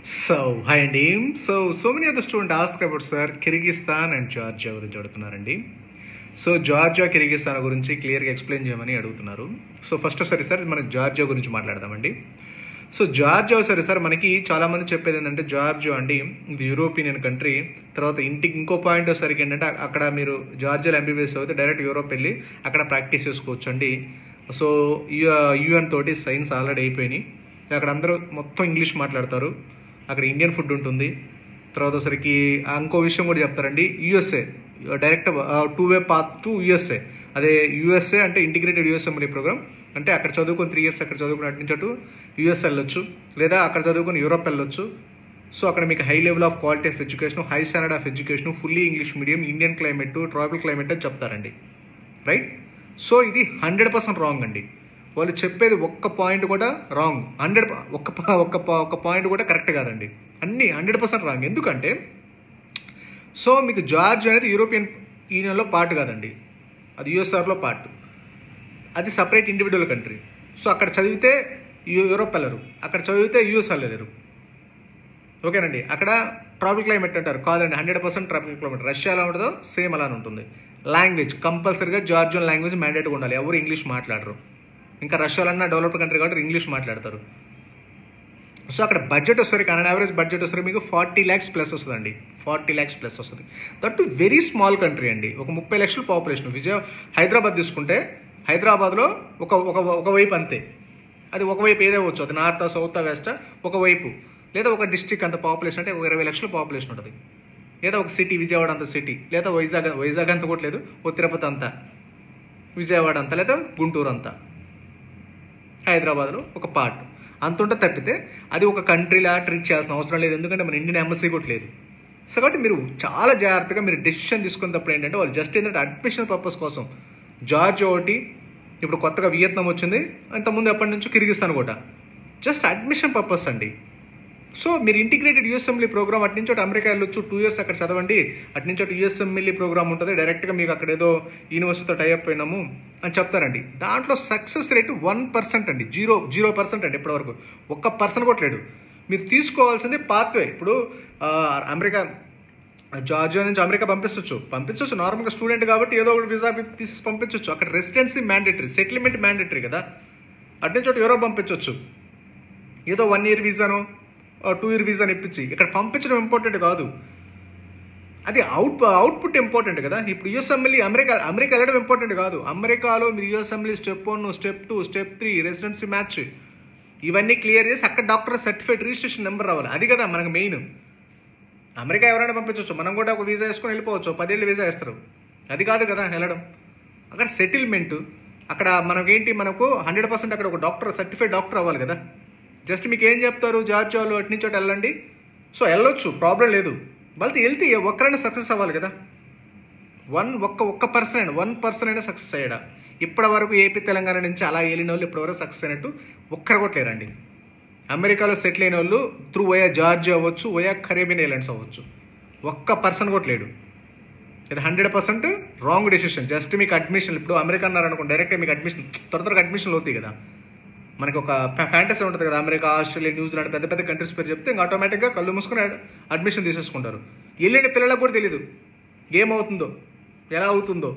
Hi Andy. So many of the students ask about sir Kyrgyzstan and Georgia గురించి అడుగుతున్నారండి. So Georgia Kyrgyzstan గురించి క్లియర్గా explain చేయమని అడుగుతున్నారు. సో ఫస్ట్ సరే సార్ మనం జార్జియా గురించి మాట్లాడదామండి. సో జార్జియా సరే సార్ మనకి చాలామంది చెప్పేది ఏంటంటే జార్జియా అండి ఇది యూరోపియన్ కంట్రీ. తర్వాత ఇంకో పాయింట్ సరికి ఏంటంటే అక్కడ మీరు జార్జియాలో ఎంబీబీఎస్ అయితే డైరెక్ట్ యూరోప్ వెళ్ళి అక్కడ ప్రాక్టీస్ చేసుకోవచ్చు అండి. సో యూఎన్ తోటి సైన్స్ ఆల్రెడీ అయిపోయినాయి. అక్కడ అందరూ మొత్తం ఇంగ్లీష్ మాట్లాడతారు. అక్కడ ఇండియన్ ఫుడ్ ఉంటుంది. తర్వాత సరికి ఇంకో విషయం కూడా చెప్తారండి, USA direct 2-way path to USA. అదే యూఎస్ఏ అంటే ఇంటిగ్రేటెడ్ యూఎస్ఎంఈ ప్రోగ్రామ్. అంటే అక్కడ చదువుకొని 3 years అక్కడ చదువుకుని అటు నుంచి అటు యూఎస్ వెళ్ళొచ్చు, లేదా అక్కడ చదువుకొని యూరోప్ వెళ్ళొచ్చు. సో అక్కడ మీకు high level of quality of education, high standard of education, fully English medium, Indian climate, tropical climate అని చెప్తారండి. రైట్. సో ఇది 100% రాంగ్ అండి. వాళ్ళు చెప్పేది ఒక్క పాయింట్ కూడా రాంగ్. ఒక్క పాయింట్ కూడా కరెక్ట్ కాదండి. అన్నీ 100% రాంగ్. ఎందుకంటే సో మీకు జార్జియా అనేది యూరోపియన్ యూనియన్లో పార్ట్ కాదండి, అది యూఎస్ఆర్లో పార్ట్. అది సపరేట్ ఇండివిజువల్ కంట్రీ. సో అక్కడ చదివితే యూరోప్ వెళ్ళరు, అక్కడ చదివితే యూఎస్ వెళ్ళలేరు. ఓకేనండి. అక్కడ ట్రాపికల్ క్లైమేట్ అంటారు, కాదండి 100% ట్రాపికల్ క్లైమేట్. రష్యా ఎలా ఉంటుందో సేమ్ అలానే ఉంటుంది. లాంగ్వేజ్ కంపల్సరీగా జార్జియన్ లాంగ్వేజ్ మ్యాండేట్గా ఉండాలి. ఎవరు ఇంగ్లీష్ మాట్లాడరు. ఇంకా రష్యాలన్నా డెవలప్డ్ కంట్రీ కాబట్టి ఇంగ్లీష్ మాట్లాడతారు. సో అక్కడ బడ్జెట్ వస్తుంది, కానీ యావరేజ్ బడ్జెట్ వస్తుంది మీకు 40 lakhs ప్లస్ వస్తుందండి. 40 lakhs ప్లస్ వస్తుంది. దట్ వెరీ స్మాల్ కంట్రీ అండి. ఒక 30 లక్షల పాపులేషన్. హైదరాబాద్ తీసుకుంటే హైదరాబాద్లో ఒకవైపు అంతే. అది ఒకవైపు ఏదే వచ్చు, అది నార్త్ సౌత్ వెస్ట్ ఒకవైపు, లేదా ఒక డిస్ట్రిక్ట్ అంత పాపులేషన్ అంటే 20 లక్షల పాపులేషన్ ఉంటుంది. లేదా ఒక సిటీ విజయవాడ అంత సిటీ, లేదా వైజాగ్ అంత కూడా లేదు, ఓ తిరుపతి అంతా, విజయవాడ అంతా, లేదా గుంటూరు అంతా, హైదరాబాద్లో ఒక పార్ట్ అంత ఉంటే తప్పితే అది ఒక కంట్రీలా ట్రీట్ చేయాల్సిన అవసరం లేదు. ఎందుకంటే మన ఇండియన్ ఎంబసీ కూడా లేదు. సో కాబట్టి మీరు చాలా జాగ్రత్తగా మీరు డెసిషన్ తీసుకున్నప్పుడు ఏంటంటే వాళ్ళు జస్ట్ ఏంటంటే అడ్మిషన్ పర్పస్ కోసం జార్జియా ఒకటి, ఇప్పుడు కొత్తగా వియత్నాం వచ్చింది, అంతకుముందు ఎప్పటి నుంచో కిర్గిస్థాన్ కూడా, జస్ట్ అడ్మిషన్ పర్పస్ అండి. సో మీరు ఇంటిగ్రేటెడ్ యూఎస్ఎంఈ ప్రోగ్రామ్ అటు నుంచి అమెరికా వెళ్ళొచ్చు, 2 years అక్కడ చదవండి, అటు నుంచి అటు యూఎస్ఎంఈ ప్రోగ్రామ్ ఉంటుంది, డైరెక్ట్గా మీకు అక్కడ ఏదో యూనివర్సిటీతో టైఅప్ అయినాము అని చెప్తారండి. దాంట్లో సక్సెస్ రేటు 1% అండి. 0% అండి. ఇప్పటివరకు 1% కూడా లేడు. మీరు తీసుకోవాల్సింది పాత్వే. ఇప్పుడు అమెరికా జార్జియా నుంచి అమెరికా పంపించవచ్చు నార్మల్గా స్టూడెంట్ కాబట్టి ఏదో ఒకటి వీసా తీసేసి పంపించవచ్చు. అక్కడ రెసిడెన్సీ మ్యాండేటరీ, సెటిల్మెంట్ మ్యాండేటరీ కదా. అటు నుంచి అటు యూరోప్ పంపించవచ్చు, ఏదో 1 year వీసాను 2 year వీసాని ఇప్పించి. ఇక్కడ పంపించడం ఇంపార్టెంట్ కాదు, అది అవుట్పుట్ ఇంపార్టెంట్ కదా. ఇప్పుడు యూఎస్ఎంఎల్ఈ అమెరికా వెళ్ళడం ఇంపార్టెంట్ కాదు. అమెరికాలో మీరు USMLE step 1, step 2, step 3, residency match ఇవన్నీ క్లియర్ చేసి అక్కడ డాక్టర్ సర్టిఫికేట్ రిజిస్ట్రేషన్ నెంబర్ రావాలి. అది కదా మనకు మెయిన్. అమెరికా ఎవరైనా పంపించవచ్చు, మనం కూడా ఒక వీసా వేసుకొని వెళ్ళిపోవచ్చు, 10 ఏళ్ళు వీసా వేస్తారు. అది కాదు కదా వెళ్ళడం. అక్కడ సెటిల్మెంట్, అక్కడ మనకు 100% అక్కడ ఒక డాక్టర్ సర్టిఫైడ్ డాక్టర్ అవ్వాలి కదా. జస్ట్ మీకు ఏం చెప్తారు, జార్జియాలో అటు నుంచి వెళ్ళండి, సో వెళ్ళొచ్చు, ప్రాబ్లం లేదు. వాళ్ళతో వెళ్తే ఒక్కరైనా సక్సెస్ అవ్వాలి కదా. ఒక్క పర్సన్ అయినా సక్సెస్ అయ్యాడా? ఇప్పటి వరకు ఏపీ తెలంగాణ నుంచి అలా వెళ్ళిన వాళ్ళు ఇప్పటివరకు సక్సెస్ అయినట్టు ఒక్కరు కూడా లేరండి. అమెరికాలో సెటిల్ అయిన వాళ్ళు త్రూ వయా జార్జియా అవ్వచ్చు, వయా కరేబియన్ ఐలాండ్స్ అవ్వచ్చు, 1% కూడా లేడు. ఇది 100% రాంగ్ డెసిషన్. జస్ట్ మీకు అడ్మిషన్, ఇప్పుడు అమెరికా అన్నారనుకోండి, డైరెక్ట్గా మీకు అడ్మిషన్ త్వరగా అడ్మిషన్లు అవుతాయి కదా. మనకి ఒక ఫ్యాంటసీ ఉంటుంది కదా, అమెరికా, ఆస్ట్రేలియా, న్యూజిలాండ్ పెద్ద పెద్ద కంట్రీస్ పేరు చెప్తే ఇంకా ఆటోమేటిక్గా కళ్ళు మూసుకొని అడ్మిషన్ తీసేసుకుంటారు. వెళ్ళిన పిల్లలకు కూడా తెలియదు ఏమవుతుందో, ఎలా అవుతుందో,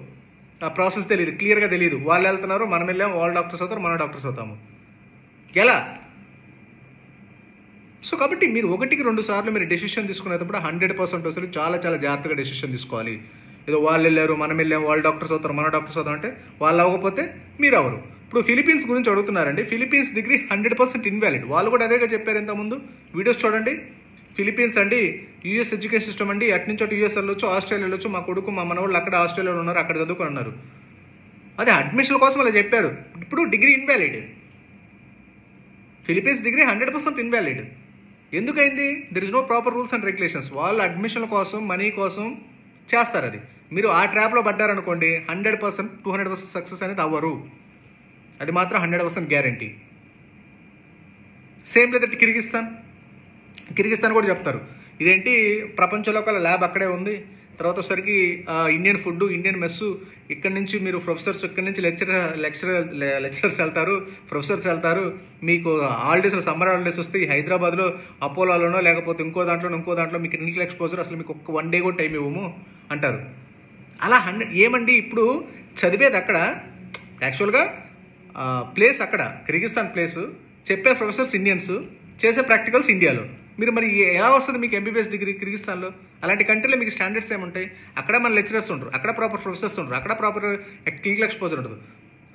ఆ ప్రాసెస్ తెలియదు, క్లియర్గా తెలియదు. వాళ్ళు వెళ్తున్నారు, మనం వెళ్ళాము, వాళ్ళు డాక్టర్స్ అవుతారు, మనం డాక్టర్స్ అవుతాము, ఎలా? సో కాబట్టి మీరు 1-2 సార్లు మీరు డెసిషన్ తీసుకునేటప్పుడు 100% అసలు చాలా జాగ్రత్తగా డెసిషన్ తీసుకోవాలి. ఏదో వాళ్ళు వెళ్ళారు, మనం వెళ్ళాము, వాళ్ళు డాక్టర్స్ అవుతారు, మన డాక్టర్స్ అవుతాం అంటే వాళ్ళు అవ్వకపోతే మీరు ఎవరు? ఇప్పుడు ఫిలిపీన్స్ గురించి అడుగుతున్నారండి. Philippines degree 100% invalid. వాళ్ళు కూడా అదేగా చెప్పారు ఇంతకుముందు. వీడియోస్ చూడండి. ఫిలిపీన్స్ అండి యూఎస్ ఎడ్యుకేషన్ సిస్టమ్ అండి, అటు నుంచి అటు యూఎస్ వెళ్ళొచ్చు, ఆస్ట్రేలియా వెళ్ళొచ్చు. మా కొడుకు మా మనవాళ్ళు అక్కడ ఆస్ట్రేలియాలో ఉన్నారు, అక్కడ చదువుకుని ఉన్నారు. అదే అడ్మిషన్ కోసం అలా చెప్పారు. ఇప్పుడు degree invalid. Philippines degree 100% invalid. ఎందుకైంది? There is no proper rules and regulations. వాళ్ళు అడ్మిషన్ కోసం, మనీ కోసం చేస్తారు. అది మీరు ఆ ట్రాప్లో పడ్డారనుకోండి 100%, 200% సక్సెస్ అనేది అవ్వరు. అది మాత్రం 100% గ్యారంటీ. సేమ్ లేదంటే కిర్గిస్థాన్ కూడా చెప్తారు, ఇదేంటి ప్రపంచంలో ఒక ల్యాబ్ అక్కడే ఉంది, తర్వాత వచ్చేసరికి ఇండియన్ ఫుడ్, ఇండియన్ మెస్సు, ఇక్కడి నుంచి మీరు ప్రొఫెసర్స్, ఇక్కడి నుంచి లెక్చరర్స్ వెళ్తారు, ప్రొఫెసర్స్ వెళ్తారు. మీకు హాలిడేస్లో సమ్మర్ హాలిడేస్ వస్తే హైదరాబాద్లో అపోలోలోనో లేకపోతే ఇంకో దాంట్లో మీకు క్లినికల్ ఎక్స్పోజర్, అసలు మీకు ఒక్క 1 డే కూడా టైం ఇవ్వము అంటారు. అలా ఏమండి ఇప్పుడు చదివేది అక్కడ, యాక్చువల్గా ప్లేస్ అక్కడ కిర్గిస్తాన్ ప్లేస్, చెప్పే ప్రొఫెసర్స్ ఇండియన్స్, చేసే ప్రాక్టికల్స్ ఇండియాలో. మీరు మరి ఎలా వస్తుంది మీకు ఎంబీబీఎస్ డిగ్రీ కిర్గిస్తాన్లో? అలాంటి కంట్రీలో మీకు స్టాండర్డ్స్ ఏముంటాయి? అక్కడ మన లెక్చరర్స్ ఉండరు, అక్కడ ప్రాపర్ ప్రొఫెసర్స్ ఉండరు, అక్కడ ప్రాపర్ క్లినికల్ ఎక్స్పోజర్ ఉండదు.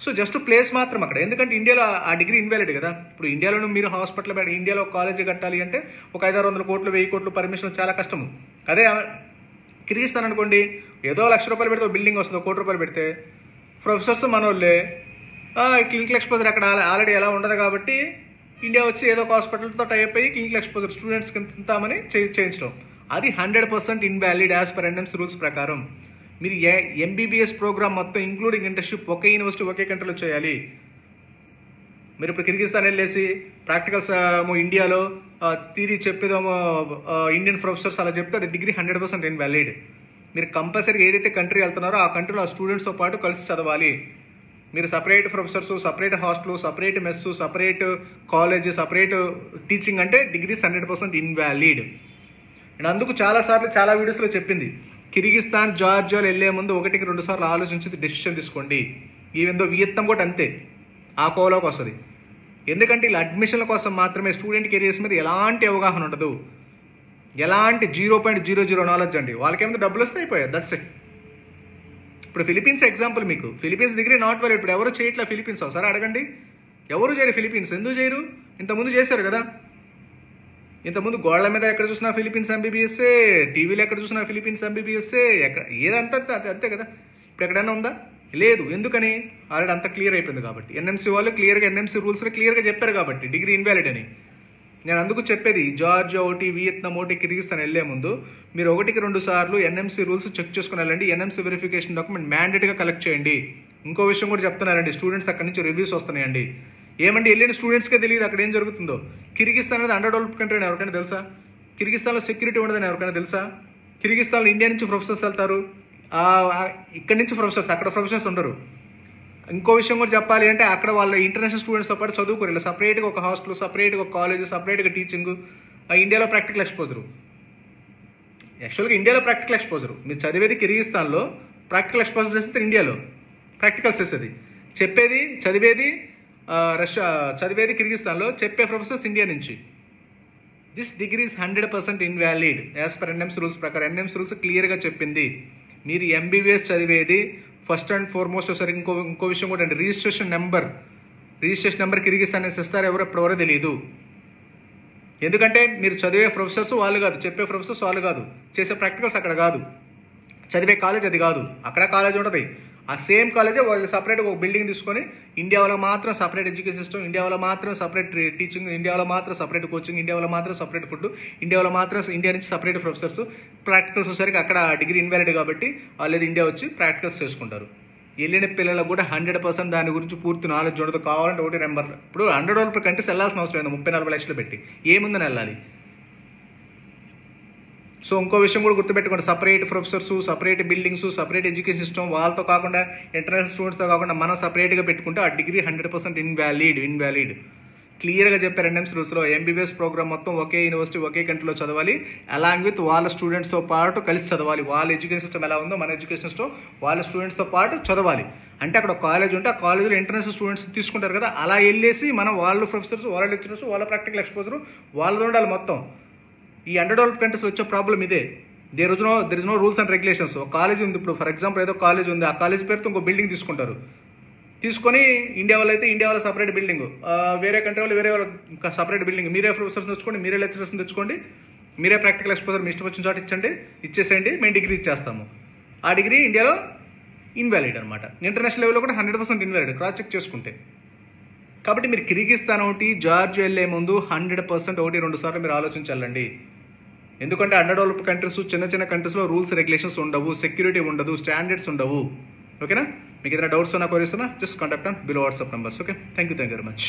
సో జస్ట్ ప్లేస్ మాత్రం అక్కడ. ఎందుకంటే ఇండియాలో ఆ డిగ్రీ ఇన్వాలిడ్ కదా. ఇప్పుడు ఇండియాలోనూ మీరు హాస్పిటల్ పెట్టి ఇండియాలో కాలేజీ కట్టాలి అంటే ఒక 500-600 కోట్లు 1000 కోట్లు పర్మిషన్ చాలా కష్టము. అదే కిర్గిస్తాన్ అనుకోండి, ఏదో ₹1,00,000 పెడితే బిల్డింగ్ వస్తుంది, ₹1,00,00,000 పెడితే ప్రొఫెసర్స్ మనోళ్ళే, క్లినికల్ ఎక్స్పోజర్ అక్కడ ఆల్రెడీ ఎలా ఉండదు కాబట్టి ఇండియా వచ్చి ఏదో ఒక హాస్పిటల్తో టైప్ అయ్యి క్లినికల్ ఎక్స్పోజర్ స్టూడెంట్స్కి తింటామని చేయించడం. అది 100% invalid as per NMC rules ప్రకారం. మీరు ఎంబీబీఎస్ ప్రోగ్రామ్ మొత్తం ఇంక్లూడింగ్ ఇంటర్న్షిప్ ఒకే యూనివర్సిటీ ఒకే కంట్రీలో చేయాలి. మీరు ఇప్పుడు కిర్గిస్తాన్ వెళ్ళేసి ప్రాక్టికల్స్ ఇండియాలో థియరీ చెప్పేదేమో ఇండియన్ ప్రొఫెసర్స్ అలా చెప్తే అది డిగ్రీ 100% ఇన్వాలిడ్. మీరు కంపల్సరీగా ఏదైతే కంట్రీ వెళ్తున్నారో ఆ కంట్రీలో ఆ స్టూడెంట్స్తో పాటు కలిసి చదవాలి. మీరు separate professors, separate hostel, separate mess, separate college, separate teaching అంటే డిగ్రీ 100% ఇన్వాలిడ్. అండ్ అందుకు చాలాసార్లు చాలా వీడియోస్లో చెప్పింది, కిర్గిస్తాన్, జార్జియాలో వెళ్ళే ముందు 1-2 సార్లు ఆలోచించి డెసిషన్ తీసుకోండి. ఈవెన్ దో వియత్నాం కూడా అంతే, ఆ కోలోకి వస్తుంది. ఎందుకంటే ఇలా అడ్మిషన్ల కోసం మాత్రమే స్టూడెంట్ కెరియర్స్ మీద ఎలాంటి అవగాహన ఉండదు, ఎలాంటి 0.00 నాలెడ్జ్ అండి. వాళ్ళకేమో డబ్బులు వస్తే అయిపోయాయి, దట్స్ ఇట్. ఇప్పుడు ఫిలిపీన్స్ ఎగ్జాంపుల్, మీకు ఫిలిపీన్స్ డిగ్రీ నాట్ వాల్యూడ్. ఇప్పుడు ఎవరు చేయట్లే ఫిలిపీన్స్, ఒకసారి అడగండి. ఎవరు చేయరు ఫిలిపీన్స్, ఎందుకు చేయరు? ఇంతకుముందు చేశారు కదా. ఇంతకుముందు గోళ్ల మీద ఎక్కడ చూసినా ఫిలిపీన్స్ ఎంబీబీఎస్ఏ, టీవీలో ఎక్కడ చూసినా ఫిలిపీన్స్ ఎంబీబీఎస్ఏ, ఎక్కడ ఏదంతా అంతే కదా. ఇప్పుడు ఎక్కడైనా ఉందా? లేదు. ఎందుకని? ఆల్రెడీ అంతా క్లియర్ అయిపోయింది కాబట్టి. ఎన్ఎంసీ వాళ్ళు క్లియర్గా ఎన్ఎంసీ రూల్స్లో క్లియర్గా చెప్పారు కాబట్టి డిగ్రీ ఇన్వాలిడ్ అని. నేను అందుకు చెప్పేది, జార్జియా ఒకటి, వియత్నాం ఒకటి, కిర్గిస్తాన్ వెళ్ళే ముందు మీరు 1-2 సార్లు ఎన్ఎంసీ రూల్స్ చెక్ చేసుకుని వెళ్ళండి. ఎన్ఎంసీ వెరిఫికేషన్ డాక్యుమెంట్ మ్యాండేట్గా కలెక్ట్ చేయండి. ఇంకో విషయం కూడా చెప్తున్నారండి, స్టూడెంట్స్ అక్కడి నుంచి రివ్యూస్ వస్తున్నాయండి. ఏమండి వెళ్ళిన స్టూడెంట్స్కే తెలియదు అక్కడ ఏం జరుగుతుందో. కిర్గిస్తాన్ అనేది అండర్ డెవలప్డ్ కంట్రీ అని ఎవరికైనా తెలుసా? కిర్గిస్తాన్లో సెక్యూరిటీ ఉండదని ఎవరికైనా తెలుసా? కిర్గిస్తాన్లో ఇండియా నుంచి ప్రొఫెసర్స్ వెళ్తారు, ఇక్కడి నుంచి ప్రొఫెసర్స్, అక్కడ ప్రొఫెసర్స్ ఉండరు. ఇంకో విషయం కూడా చెప్పాలి అంటే అక్కడ వాళ్ళ ఇంటర్నేషనల్ స్టూడెంట్స్తో పాటు చదువుకోరు, సపరేట్గా ఒక హాస్టల్, సపరేట్గా ఒక కాలేజ్, సపరేట్గా టీచింగ్. ఇండియాలో ప్రాక్టికల్ ఎక్స్పోజరు, యాక్చువల్గా ఇండియాలో ప్రాక్టికల్ ఎక్స్పోజరు. మీరు చదివేది కిర్గిస్తాన్లో, ప్రాక్టికల్ ఎక్స్పోజర్ చేస్తే ఇండియాలో ప్రాక్టికల్స్ చేసేది, చదివేది చదివేది కిర్గిస్తాన్లో, చెప్పే ప్రొఫెసర్స్ ఇండియా నుంచి. This degree is 100% invalid as per NMC rules ప్రకారం. ఎన్ఎంసీ రూల్స్ క్లియర్గా చెప్పింది. మీరు ఎంబీబీఎస్ చదివేది ఫస్ట్ అండ్ ఫార్మోస్ట్ ఒకసారి ఇంకో విషయం కూడా అండి, రిజిస్ట్రేషన్ నెంబర్ కిర్గిస్తాన్ ఇస్తారు, ఎప్పుడెవరో తెలియదు. ఎందుకంటే మీరు చదివే ప్రొఫెసర్స్ వాళ్ళు కాదు, చెప్పే ప్రొఫెసర్స్ వాళ్ళు కాదు, చేసే ప్రాక్టికల్స్ అక్కడ కాదు, చదివే కాలేజ్ అది కాదు. అక్కడ కాలేజ్ ఉంటుంది, ఆ సేమ్ కాలేజే వాళ్ళు సపరేట్గా ఒక బిల్డింగ్ తీసుకొని ఇండియా వాళ్ళకి మాత్రం సపరేట్ ఎడ్యుకేషన్ సిస్టమ్, ఇండియా వాళ్ళకి మాత్రం సపరేట్ టీచింగ్, ఇండియా వాళ్ళకి మాత్రం సపరేట్ కోచింగ్, ఇండియా వాళ్ళకి మాత్రం సపరేట్ ఫుడ్, ఇండియా వాళ్ళకి మాత్రం ఇండియా నుంచి సపరేట్ ప్రొఫెసర్స్. ప్రాక్టికల్స్ వచ్చేసరికి అక్కడ డిగ్రీ ఇన్వాలిడ్ కాబట్టి వాళ్ళు ఇండియా వచ్చి ప్రాక్టికల్స్ చేసుకుంటారు. వెళ్ళిన పిల్లలకు కూడా 100% దాని గురించి పూర్తి నాలెడ్జ్ ఉండదు. కావాలంటే ఒకటి నెంబర్, ఇప్పుడు $100 కంట్రీస్ వెళ్ళాల్సిన అవసరం లేదు, 30-40 లక్షలు పెట్టి ఏముందని వెళ్ళాలి. సో ఇంకో విషయం కూడా గుర్తుపెట్టుకోండి, separate professors, separate buildings, separate education system, వాళ్ళతో కాకుండా ఇంటర్నేషనల్ స్టూడెంట్స్తో కాకుండా మనం సపరేట్గా పెట్టుకుంటే ఆ డిగ్రీ 100% ఇన్వాలిడ్. క్లియర్గా చెప్పారు ఎన్ఎంసీ రూల్స్లో. ఎంబీబీఎస్ ప్రోగ్రామ్ మొత్తం ఒకే యూనివర్సిటీ ఒకే కంట్రీలో చదవాలి, అలాంగ్ విత్ వాళ్ళ స్టూడెంట్స్తో పాటు కలిసి చదవాలి. వాళ్ళ ఎడ్యుకేషన్ సిస్టమ్ ఎలా ఉందో మన ఎడ్యుకేషన్ సిస్టమ్ వాళ్ళ స్టూడెంట్స్తో పాటు చదవాలి. అంటే అక్కడ కాలేజ్ ఉంటే ఆ కాలేజ్లో ఇంటర్నేషనల్ స్టూడెంట్స్ తీసుకుంటారు కదా, అలా వెళ్ళేసి మనం వాళ్ళ ప్రొఫెసర్స్, వాళ్ళ లెక్చరర్స్, వాళ్ళ ప్రాక్టికల్ ఎక్స్పోజర్ వాళ్ళది ఉండాలి మొత్తం. ఈ అండర్ డెవలప్డ్ కంట్రీస్లో వచ్చే ప్రాబ్లం ఇదే. There is no rules and regulations. ఒక కాలేజ్ ఉంది, ఇప్పుడు ఫర్ ఎగ్జాంపుల్ ఏదో కాలేజ్ ఉంది, ఆ కాలేజ్ పేరుతో ఇంకో బిల్డింగ్ తీసుకుంటారు. తీసుకొని ఇండియా వాళ్ళు అయితే ఇండియా వాళ్ళ సపరేట్ బిల్డింగ్, వేరే కంట్రీ వాళ్ళు వేరే వాళ్ళ సపరేట్ బిల్డింగ్. మీరే ప్రొఫెసర్స్ తెచ్చుకోండి, మీరే లెక్చరర్స్ తెచ్చుకోండి, మీరే ప్రాక్టికల్ ఎక్స్పోజర్ మీ ఇష్టం వచ్చిన చోట ఇచ్చేసేయండి, మేము డిగ్రీ ఇచ్చేస్తాము. ఆ డిగ్రీ ఇండియాలో ఇన్వాలిడ్ అనమాట. ఇంటర్నేషనల్ లెవెల్లో కూడా 100% ఇన్వాలిడ్, క్రాస్ చెక్ చేసుకుంటే. కాబట్టి మీరు కిర్గిస్తాన్ ఒకటి, జార్జియా వెళ్ళే ముందు 100% 1-2 సార్లు మీరు ఆలోచించాలండి. ఎందుకంటే అండర్ డెవలప్డ్ కంట్రీస్, చిన్న కంట్రీస్లో రూల్స్ రెగ్యులేషన్స్ ఉండవు, సెక్యూరిటీ ఉండదు, స్టాండర్డ్స్ ఉండవు. ఓకేనా? మీకు ఏదైనా డౌట్స్ ఉన్నా, క్వరీస్ ఉన్నా just contact on below WhatsApp numbers. Okay, thank you very much.